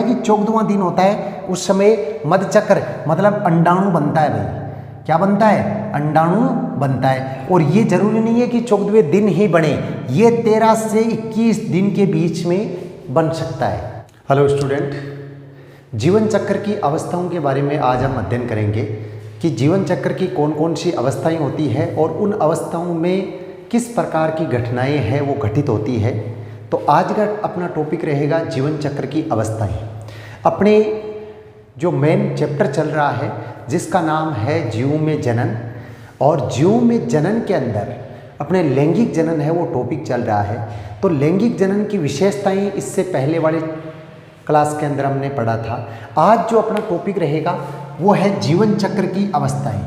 कि 14वां दिन होता है, उस समय मधचक्र मतलब अंडाणु बनता है भाई। क्या बनता है? अंडाणु बनता है। और ये जरूरी नहीं है कि 14वें दिन ही बने, ये 13 से 21 दिन के बीच में बन सकता है। हेलो स्टूडेंट, जीवन चक्र की अवस्थाओं के बारे में आज हम अध्ययन करेंगे कि जीवन चक्र की कौन कौन सी अवस्थाएं होती है और उन अवस्थाओं में किस प्रकार की घटनाएं हैं वो घटित होती है। तो आज का अपना टॉपिक रहेगा जीवन चक्र की अवस्थाएं। अपने जो मेन चैप्टर चल रहा है जिसका नाम है जीव में जनन, और जीव में जनन के अंदर अपने लैंगिक जनन है वो टॉपिक चल रहा है। तो लैंगिक जनन की विशेषताएं इससे पहले वाले क्लास के अंदर हमने पढ़ा था। आज जो अपना टॉपिक रहेगा वो है जीवन चक्र की अवस्थाएं।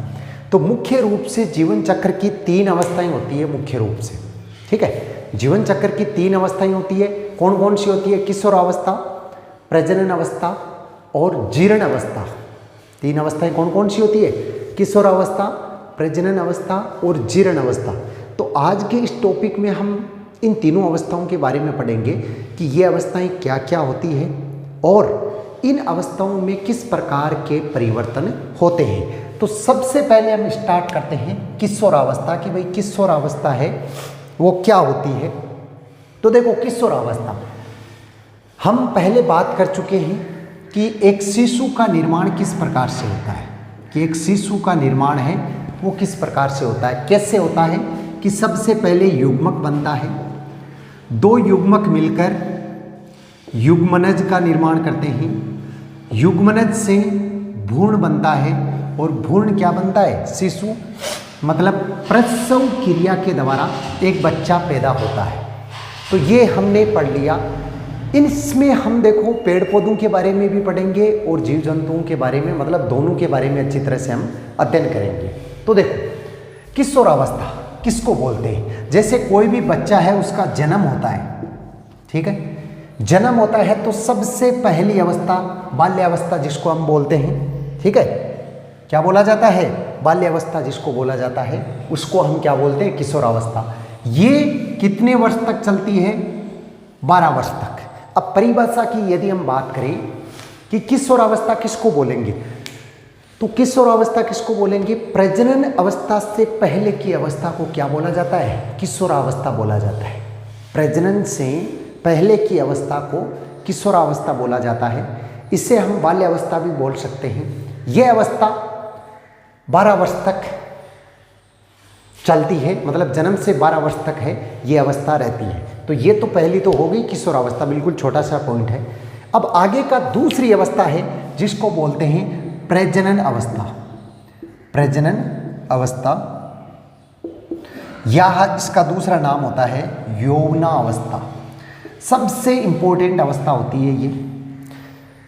तो मुख्य रूप से जीवन चक्र की 3 अवस्थाएं होती है मुख्य रूप से, ठीक है। जीवन चक्र की 3 अवस्थाएं होती है। कौन कौन सी होती है? किशोरावस्था, प्रजनन अवस्था और जीर्ण अवस्था। 3 अवस्थाएं कौन कौन सी होती है? किशोरावस्था, प्रजनन अवस्था और जीर्ण अवस्था। तो आज के इस टॉपिक में हम इन तीनों अवस्थाओं के बारे में पढ़ेंगे कि ये अवस्थाएं क्या क्या होती है और इन अवस्थाओं में किस प्रकार के परिवर्तन होते हैं। तो सबसे पहले हम स्टार्ट करते हैं किशोरावस्था कि भाई किशोरावस्था है वो क्या होती है। तो देखो, किशोरावस्था हम पहले बात कर चुके हैं कि एक शिशु का निर्माण किस प्रकार से होता है, कि एक शिशु का निर्माण है वो किस प्रकार से होता है। कैसे होता है कि सबसे पहले युग्मक बनता है, 2 युग्मक मिलकर युग्मनज का निर्माण करते हैं। युग्मनज से भ्रूण बनता है और भ्रूण क्या बनता है? शिशु, मतलब प्रसव क्रिया के द्वारा एक बच्चा पैदा होता है। तो ये हमने पढ़ लिया। इसमें हम देखो पेड़ पौधों के बारे में भी पढ़ेंगे और जीव जंतुओं के बारे में, मतलब दोनों के बारे में अच्छी तरह से हम अध्ययन करेंगे। तो देखो, किशोरावस्था किसको बोलते हैं? जैसे कोई भी बच्चा है उसका जन्म होता है, ठीक है। जन्म होता है तो सबसे पहली अवस्था बाल्यावस्था जिसको हम बोलते हैं, ठीक है। क्या बोला जाता है? बाल्यावस्था जिसको बोला जाता है उसको हम क्या बोलते हैं? किशोरावस्था। ये कितने वर्ष तक चलती है? 12 वर्ष तक। अब परिभाषा की यदि हम बात करें कि किशोरावस्था किसको बोलेंगे, तो किशोरावस्था किसको बोलेंगे? प्रजनन अवस्था से पहले की अवस्था को क्या बोला जाता है? किशोरावस्था बोला जाता है। प्रजनन से पहले की अवस्था को किशोरावस्था बोला जाता है। इसे हम बाल्यावस्था भी बोल सकते हैं। यह अवस्था 12 वर्ष तक चलती है, मतलब जन्म से 12 वर्ष तक है ये अवस्था रहती है। तो ये तो पहली तो हो गई किशोरावस्था, बिल्कुल छोटा सा पॉइंट है। अब आगे का दूसरी अवस्था है जिसको बोलते हैं प्रजनन अवस्था। प्रजनन अवस्था या इसका दूसरा नाम होता है यौवना अवस्था। सबसे इंपॉर्टेंट अवस्था होती है ये।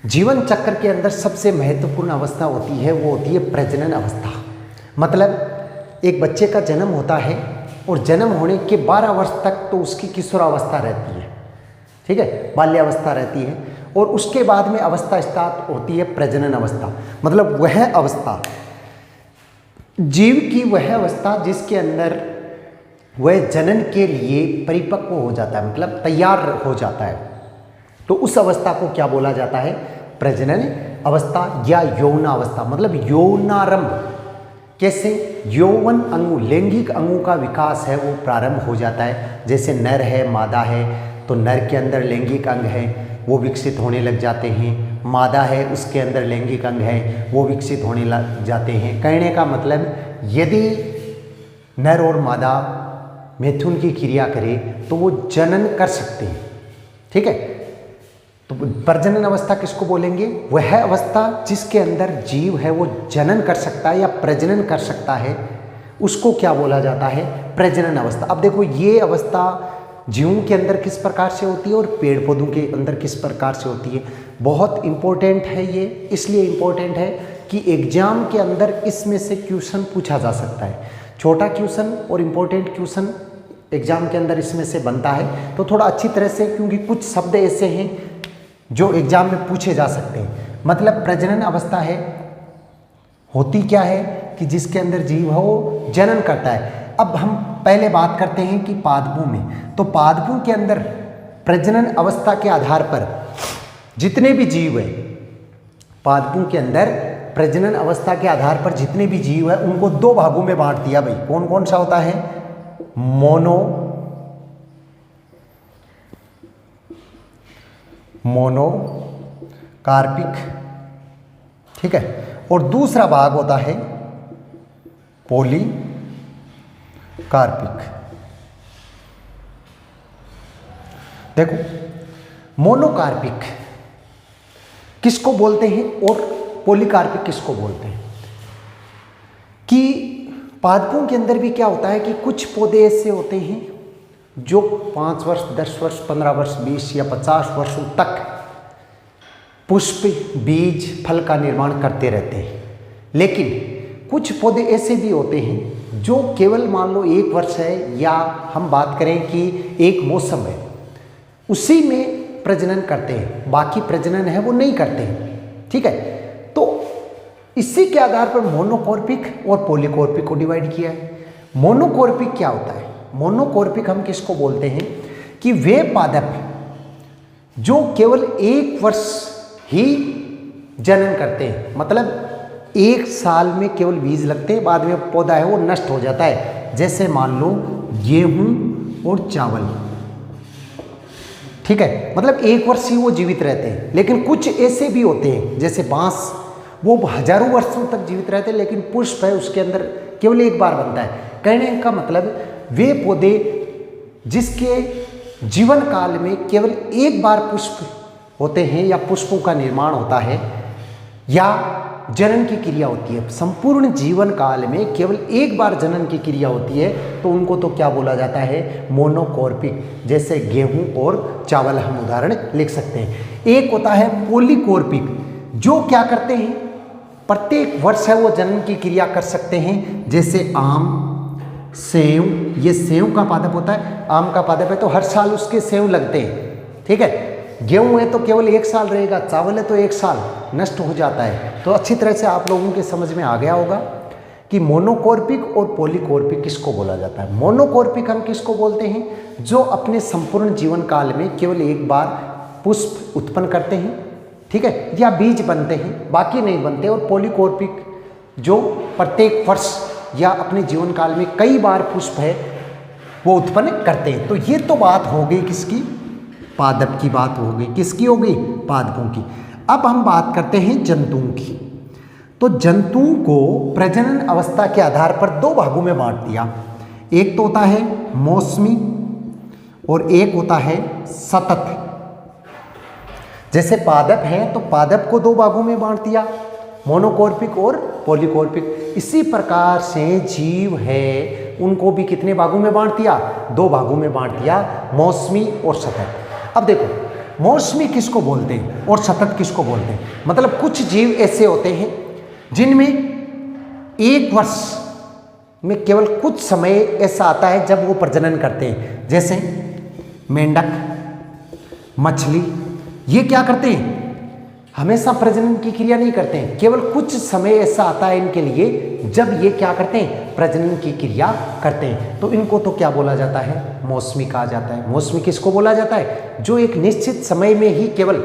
जीवन चक्र के अंदर सबसे महत्वपूर्ण अवस्था होती है वो होती है प्रजनन अवस्था। मतलब एक बच्चे का जन्म होता है और जन्म होने के 12 वर्ष तक तो उसकी किशोरावस्था रहती है, ठीक है, बाल्यावस्था रहती है। और उसके बाद में अवस्था स्टार्ट होती है प्रजनन अवस्था। मतलब वह अवस्था, जीव की वह अवस्था जिसके अंदर वह जनन के लिए परिपक्व हो जाता है, मतलब तैयार हो जाता है। तो उस अवस्था को क्या बोला जाता है? प्रजनन अवस्था या यौवना अवस्था। मतलब यौवनारंभ। कैसे? यौवन अंगों, लैंगिक अंगों का विकास है वो प्रारंभ हो जाता है। जैसे नर है, मादा है, तो नर के अंदर लैंगिक अंग है वो विकसित होने लग जाते हैं। मादा है उसके अंदर लैंगिक अंग है वो विकसित होने लग जाते हैं। कहने का मतलब यदि नर और मादा मैथुन की क्रिया करे तो वो जनन कर सकते हैं, ठीक है। तो प्रजनन अवस्था किसको बोलेंगे? वह अवस्था जिसके अंदर जीव है वो जनन कर सकता है या प्रजनन कर सकता है, उसको क्या बोला जाता है? प्रजनन अवस्था। अब देखो, ये अवस्था जीवों के अंदर किस प्रकार से होती है और पेड़ पौधों के अंदर किस प्रकार से होती है। बहुत इंपॉर्टेंट है ये। इसलिए इंपॉर्टेंट है कि एग्जाम के अंदर इसमें से क्वेश्चन पूछा जा सकता है। छोटा क्वेश्चन और इम्पोर्टेंट क्वेश्चन एग्जाम के अंदर इसमें से बनता है। तो थोड़ा अच्छी तरह से, क्योंकि कुछ शब्द ऐसे हैं जो एग्जाम में पूछे जा सकते हैं। मतलब प्रजनन अवस्था है, होती क्या है कि जिसके अंदर जीव है वो जनन करता है। अब हम पहले बात करते हैं कि पादपों में, तो पादपों के अंदर प्रजनन अवस्था के आधार पर जितने भी जीव हैं पादपों के अंदर प्रजनन अवस्था के आधार पर जितने भी जीव है उनको दो भागों में बांट दिया भाई। कौन कौन सा होता है? मोनोकार्पिक, ठीक है, और दूसरा भाग होता है पॉलीकार्पिक। देखो मोनोकार्पिक किसको बोलते हैं और पॉलीकार्पिक किसको बोलते हैं? कि पादपों के अंदर भी क्या होता है कि कुछ पौधे ऐसे होते हैं जो 5 वर्ष, 10 वर्ष, 15 वर्ष, 20 या 50 वर्षों तक पुष्प, बीज, फल का निर्माण करते रहते हैं। लेकिन कुछ पौधे ऐसे भी होते हैं जो केवल मान लो 1 वर्ष है, या हम बात करें कि एक मौसम है उसी में प्रजनन करते हैं, बाकी प्रजनन है वो नहीं करते हैं, ठीक है। तो इसी के आधार पर मोनोकॉर्पिक और पॉलीकॉर्पिक को डिवाइड किया है। मोनोकॉर्पिक क्या होता है? मोनोकॉर्पिक हम किसको बोलते हैं कि वे पादप जो केवल 1 वर्ष ही जनन करते हैं, मतलब 1 साल में केवल बीज लगते हैं, बाद में पौधा है वो नष्ट हो जाता है। जैसे मान लो गेहूं और चावल, ठीक है, मतलब 1 वर्ष ही वो जीवित रहते हैं। लेकिन कुछ ऐसे भी होते हैं जैसे बांस, वो हजारों वर्षों तक जीवित रहते हैं, लेकिन पुष्प है उसके अंदर केवल 1 बार बनता है। कहने का मतलब वे पौधे जिसके जीवन काल में केवल 1 बार पुष्प होते हैं या पुष्पों का निर्माण होता है या जनन की क्रिया होती है, संपूर्ण जीवन काल में केवल 1 बार जनन की क्रिया होती है, तो उनको तो क्या बोला जाता है? मोनोकॉर्पिक। जैसे गेहूं और चावल हम उदाहरण लिख सकते हैं। एक होता है पॉलीकॉर्पिक, जो क्या करते हैं प्रत्येक वर्ष है वो जनन की क्रिया कर सकते हैं। जैसे आम, सेव, ये सेव का पादप होता है, आम का पादप है तो हर साल उसके सेव लगते हैं, ठीक है। गेहूं है तो केवल 1 साल रहेगा, चावल है तो 1 साल नष्ट हो जाता है। तो अच्छी तरह से आप लोगों के समझ में आ गया होगा कि मोनोकॉर्पिक और पॉलीकॉर्पिक किसको बोला जाता है। मोनोकॉर्पिक हम किसको बोलते हैं? जो अपने संपूर्ण जीवन काल में केवल 1 बार पुष्प उत्पन्न करते हैं, ठीक है, या बीज बनते हैं, बाकी नहीं बनते। और पॉलीकॉर्पिक जो प्रत्येक वर्ष या अपने जीवन काल में कई बार पुष्प है वो उत्पन्न करते हैं। तो ये तो बात हो गई किसकी? पादप की बात हो गई। किसकी हो गई? पादपों की। अब हम बात करते हैं जंतुओं की। तो जंतुओं को प्रजनन अवस्था के आधार पर 2 भागों में बांट दिया। एक तो होता है मौसमी और एक होता है सतत। जैसे पादप हैं तो पादप को 2 भागों में बांट दिया, मोनोकॉर्पिक और पॉलीकॉर्पिक। इसी प्रकार से जीव है उनको भी कितने भागों में बांट दिया? 2 भागों में बांट दिया, मौसमी और सतत। अब देखो मौसमी किसको बोलते हैं और सतत किसको बोलते हैं? मतलब कुछ जीव ऐसे होते हैं जिनमें 1 वर्ष में केवल कुछ समय ऐसा आता है जब वो प्रजनन करते हैं। जैसे मेंढक, मछली, ये क्या करते हैं? हमेशा प्रजनन की क्रिया नहीं करते हैं, केवल कुछ समय ऐसा आता है इनके लिए जब ये क्या करते हैं? प्रजनन की क्रिया करते हैं। तो इनको तो क्या बोला जाता है? मौसमी कहा जाता है। मौसमी किसको बोला जाता है? जो एक निश्चित समय में ही केवल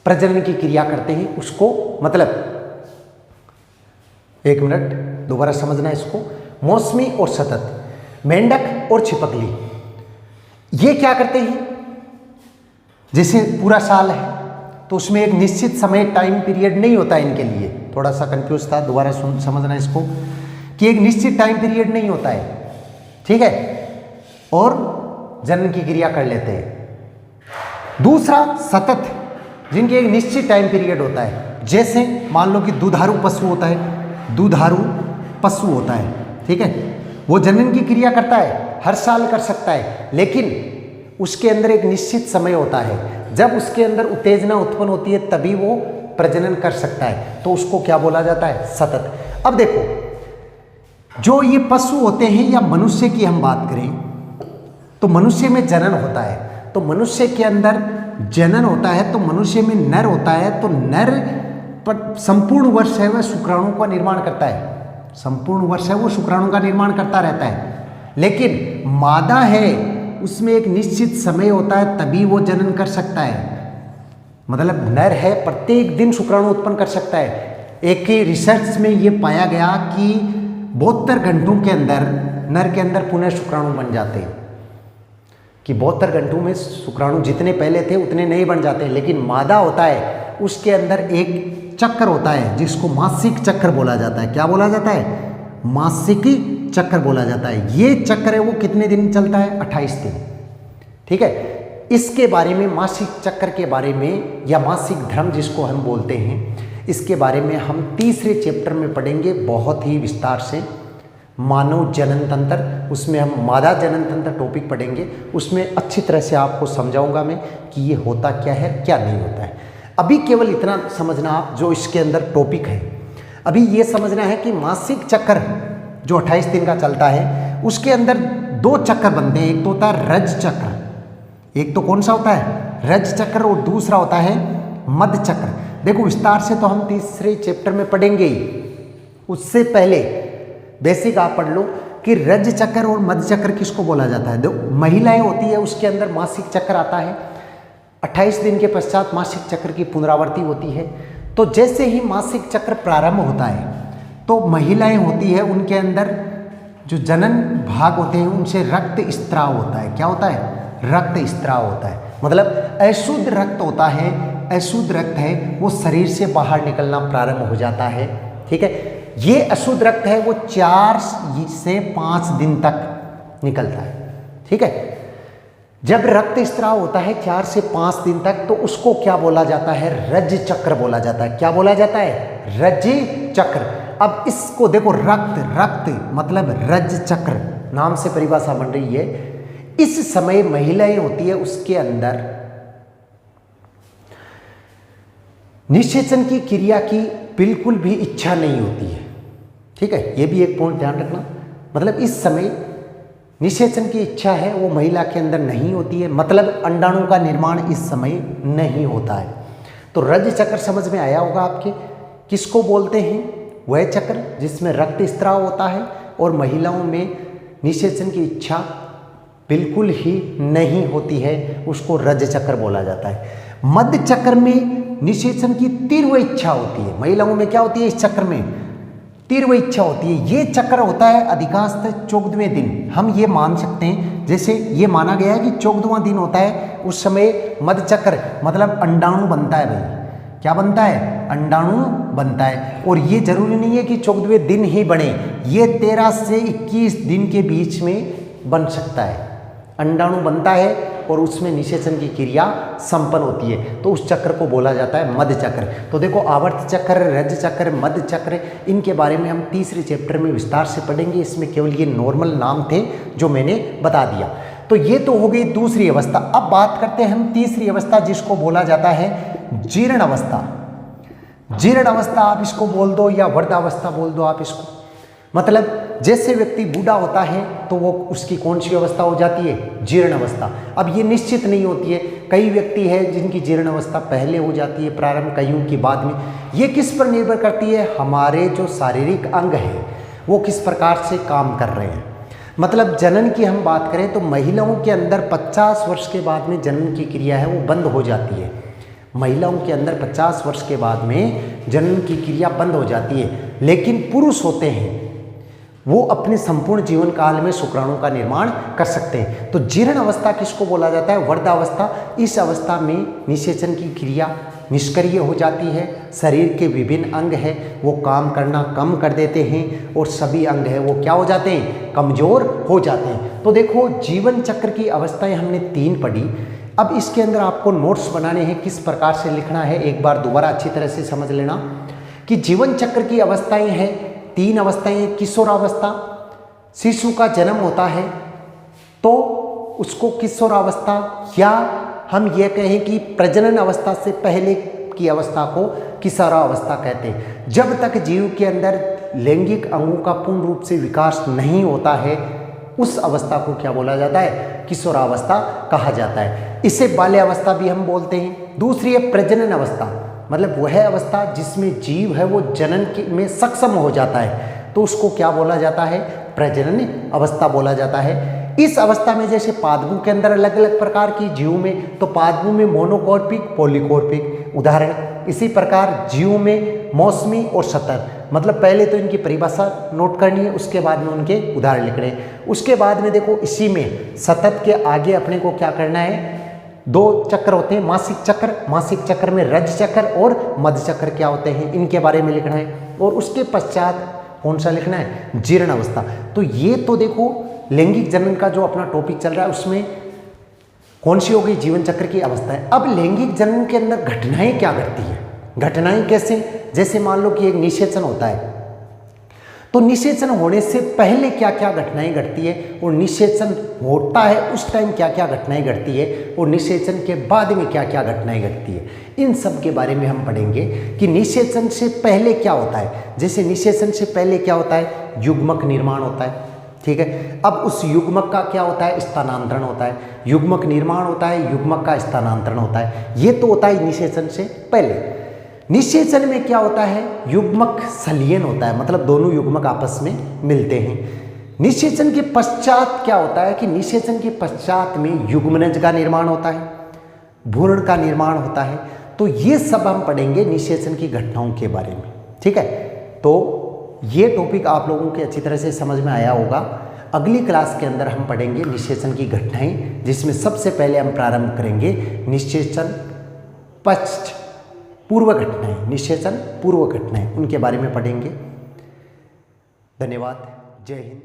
प्रजनन की क्रिया करते हैं उसको, मतलब 1 मिनट दोबारा समझना इसको। मौसमी और सतत, मेंढक और छिपकली, ये क्या करते हैं? जैसे पूरा साल है तो उसमें एक निश्चित समय टाइम पीरियड नहीं होता इनके लिए। थोड़ा सा कंफ्यूज था, दोबारा समझना इसको कि एक निश्चित टाइम पीरियड नहीं होता है, ठीक है, और जनन की क्रिया कर लेते हैं। दूसरा सतत, जिनके एक निश्चित टाइम पीरियड होता है। जैसे मान लो कि दुधारू पशु होता है, दुधारू पशु होता है, ठीक है, वो जनन की क्रिया करता है, हर साल कर सकता है, लेकिन उसके अंदर एक निश्चित समय होता है जब उसके अंदर उत्तेजना उत्पन्न होती है तभी वो प्रजनन कर सकता है, तो उसको क्या बोला जाता है? सतत। अब देखो जो ये पशु होते हैं या मनुष्य की हम बात करें तो मनुष्य में जनन होता है, तो मनुष्य के अंदर जनन होता है तो मनुष्य में नर होता है, तो नर पर संपूर्ण वर्ष है वह शुक्राणु का निर्माण करता है, संपूर्ण वर्ष है वो शुक्राणु का निर्माण करता रहता है। लेकिन मादा है उसमें एक निश्चित समय होता है तभी वो जनन कर सकता है, मतलब नर है प्रत्येक दिन शुक्राणु उत्पन्न कर सकता है। एक ही रिसर्च में ये पाया गया कि 72 घंटों के अंदर नर के अंदर पुनः शुक्राणु बन जाते हैं, कि 72 घंटों में शुक्राणु जितने पहले थे उतने नहीं बन जाते। लेकिन मादा होता है उसके अंदर एक चक्र होता है जिसको मासिक चक्र बोला जाता है। क्या बोला जाता है? मासिक चक्र बोला जाता है। ये चक्र है वो कितने दिन चलता है? 28 दिन। ठीक है, इसके बारे में, मासिक चक्र के बारे में या मासिक धर्म जिसको हम बोलते हैं, इसके बारे में हम तीसरे चैप्टर में पढ़ेंगे बहुत ही विस्तार से। मानव जनन तंत्र, उसमें हम मादा जनन तंत्र टॉपिक पढ़ेंगे। उसमें अच्छी तरह से आपको समझाऊंगा मैं कि ये होता क्या है, क्या नहीं होता है। अभी केवल इतना समझना आप, जो इसके अंदर टॉपिक है, अभी ये समझना है कि मासिक चक्र जो 28 दिन का चलता है उसके अंदर 2 चक्र बनते हैं। एक तो होता है रज चक्र, एक तो कौन सा होता है? रज चक्र, और दूसरा होता है मध्य चक्र। देखो विस्तार से तो हम तीसरे चैप्टर में पढ़ेंगे ही, उससे पहले बेसिक आप पढ़ लो कि रज चक्र और मध्य चक्र किसको बोला जाता है। देखो महिलाएं होती है उसके अंदर मासिक चक्र आता है, 28 दिन के पश्चात मासिक चक्र की पुनरावृत्ति होती है। तो जैसे ही मासिक चक्र प्रारंभ होता है तो महिलाएं होती है उनके अंदर जो जनन भाग होते हैं उनसे रक्त स्त्राव होता है। क्या होता है? रक्त स्त्राव होता है, मतलब अशुद्ध रक्त होता है, अशुद्ध रक्त है वो शरीर से बाहर निकलना प्रारंभ हो जाता है। ठीक है, ये अशुद्ध रक्त है वो 4 से 5 दिन तक निकलता है। ठीक है, जब रक्त स्त्राव होता है 4 से 5 दिन तक तो उसको क्या बोला जाता है? रज चक्र बोला जाता है। क्या बोला जाता है? रज चक्र। अब इसको देखो, रक्त मतलब रज चक्र नाम से परिभाषा बन रही है। इस समय महिलाएं होती है उसके अंदर निषेचन की क्रिया की बिल्कुल भी इच्छा नहीं होती है। ठीक है, ये भी एक पॉइंट ध्यान रखना, मतलब इस समय निषेचन की इच्छा है वो महिला के अंदर नहीं होती है, मतलब अंडाणु का निर्माण इस समय नहीं होता है। तो रज चक्र समझ में आया होगा आपके, किसको बोलते हैं? वह चक्र जिसमें रक्त स्त्राव होता है और महिलाओं में निषेचन की इच्छा बिल्कुल ही नहीं होती है, उसको रज चक्र बोला जाता है। मध्य चक्र में निषेचन की तीव्र इच्छा होती है। महिलाओं में क्या होती है? इस चक्र में तीव्र इच्छा होती है। ये चक्र होता है अधिकांशतः 14वें दिन। हम ये मान सकते हैं, जैसे ये माना गया है कि 14वां दिन होता है, उस समय मध्य चक्र मतलब अंडाणु बनता है। भाई क्या बनता है? अंडाणु बनता है। और ये जरूरी नहीं है कि 14वें दिन ही बने, ये 13 से 21 दिन के बीच में बन सकता है। अंडाणु बनता है और उसमें निषेचन की क्रिया संपन्न होती है, तो उस चक्र को बोला जाता है मध्य चक्र। तो देखो आवर्त चक्र, रज चक्र, मध्य चक्र, इनके बारे में हम तीसरे चैप्टर में विस्तार से पढ़ेंगे। इसमें केवल ये नॉर्मल नाम थे जो मैंने बता दिया। तो ये तो हो गई दूसरी अवस्था। अब बात करते हैं हम तीसरी अवस्था जिसको बोला जाता है जीर्ण अवस्था। जीर्ण अवस्था आप इसको बोल दो या वृद्धावस्था बोल दो आप इसको, मतलब जैसे व्यक्ति बूढ़ा होता है तो वो उसकी कौन सी अवस्था हो जाती है? जीर्ण अवस्था। अब ये निश्चित नहीं होती है, कई व्यक्ति है जिनकी जीर्ण अवस्था पहले हो जाती है प्रारंभ, कईयों की बाद में। ये किस पर निर्भर करती है? हमारे जो शारीरिक अंग है वो किस प्रकार से काम कर रहे हैं। मतलब जनन की हम बात करें तो महिलाओं के अंदर 50 वर्ष के बाद में जनन की क्रिया है वो बंद हो जाती है। महिलाओं के अंदर 50 वर्ष के बाद में जनन की क्रिया बंद हो जाती है, लेकिन पुरुष होते हैं वो अपने संपूर्ण जीवन काल में शुक्राणु का निर्माण कर सकते हैं। तो जीर्ण अवस्था किसको बोला जाता है? वृद्धावस्था। इस अवस्था में निषेचन की क्रिया निष्क्रिय हो जाती है, शरीर के विभिन्न अंग है वो काम करना कम कर देते हैं और सभी अंग है वो क्या हो जाते हैं? कमजोर हो जाते हैं। तो देखो जीवन चक्र की अवस्थाएं हमने 3 पढ़ी। अब इसके अंदर आपको नोट्स बनाने हैं, किस प्रकार से लिखना है एक बार दोबारा अच्छी तरह से समझ लेना कि जीवन चक्र की अवस्थाएं हैं 3 अवस्थाएं। किशोरावस्था, शिशु का जन्म होता है तो उसको किशोरावस्था, या हम ये कहें कि प्रजनन अवस्था से पहले की अवस्था को किशोरावस्था कहते हैं। जब तक जीव के अंदर लैंगिक अंगों का पूर्ण रूप से विकास नहीं होता है उस अवस्था को क्या बोला जाता है? किशोरावस्था कहा जाता है। इसे बाल्यावस्था भी हम बोलते हैं। दूसरी है प्रजनन अवस्था, मतलब वह अवस्था जिसमें जीव है वो जनन में सक्षम हो जाता है, तो उसको क्या बोला जाता है? प्रजनन अवस्था बोला जाता है। इस अवस्था में जैसे पादपों के अंदर अलग अलग प्रकार की जीव में, तो पादपों में मोनोकॉर्पिक, पॉलीकॉर्पिक, उदाहरण। इसी प्रकार जीव में मौसमी और सतर, मतलब पहले तो इनकी परिभाषा नोट करनी है, उसके बाद में उनके उदाहरण लिखने हैं। उसके बाद में देखो इसी में सतत के आगे अपने को क्या करना है, 2 चक्र होते हैं, मासिक चक्र, मासिक चक्र में रज चक्र और मध्य चक्र क्या होते हैं, इनके बारे में लिखना है। और उसके पश्चात कौन सा लिखना है, जीर्ण अवस्था। तो ये तो देखो लैंगिक जनन का जो अपना टॉपिक चल रहा है उसमें कौन सी हो गई, जीवन चक्र की अवस्था है। अब लैंगिक जनन के अंदर घटनाएं क्या घटती है, घटनाएं कैसे, जैसे मान लो कि एक निषेचन होता है, तो निषेचन होने से पहले क्या क्या घटनाएं घटती है, और निषेचन होता है उस टाइम क्या क्या घटनाएं घटती है, और निषेचन के बाद में क्या क्या घटनाएं घटती है। इन सब के बारे में हम पढ़ेंगे कि निषेचन से पहले क्या होता है। जैसे निषेचन से पहले क्या होता है, युग्मक निर्माण होता है, ठीक है। अब उस युग्मक का क्या होता है, स्थानांतरण होता है। युग्मक निर्माण होता है, युग्मक का स्थानांतरण होता है, ये तो होता है निषेचन से पहले। निषेचन में क्या होता है, युग्मक संलयन होता है, मतलब दोनों युग्मक आपस में मिलते हैं। निषेचन के पश्चात क्या होता है कि निषेचन के पश्चात में युग्मनज का निर्माण होता है, भ्रूण का निर्माण होता है। तो ये सब हम पढ़ेंगे निषेचन की घटनाओं के बारे में, ठीक है। तो ये टॉपिक आप लोगों के अच्छी तरह से समझ में आया होगा। अगली क्लास के अंदर हम पढ़ेंगे निषेचन की घटनाएं, जिसमें सबसे पहले हम प्रारंभ करेंगे निषेचन पश्च पूर्व घटनाएं, निषेचन पूर्व घटनाएं, उनके बारे में पढ़ेंगे। धन्यवाद। जय हिंद।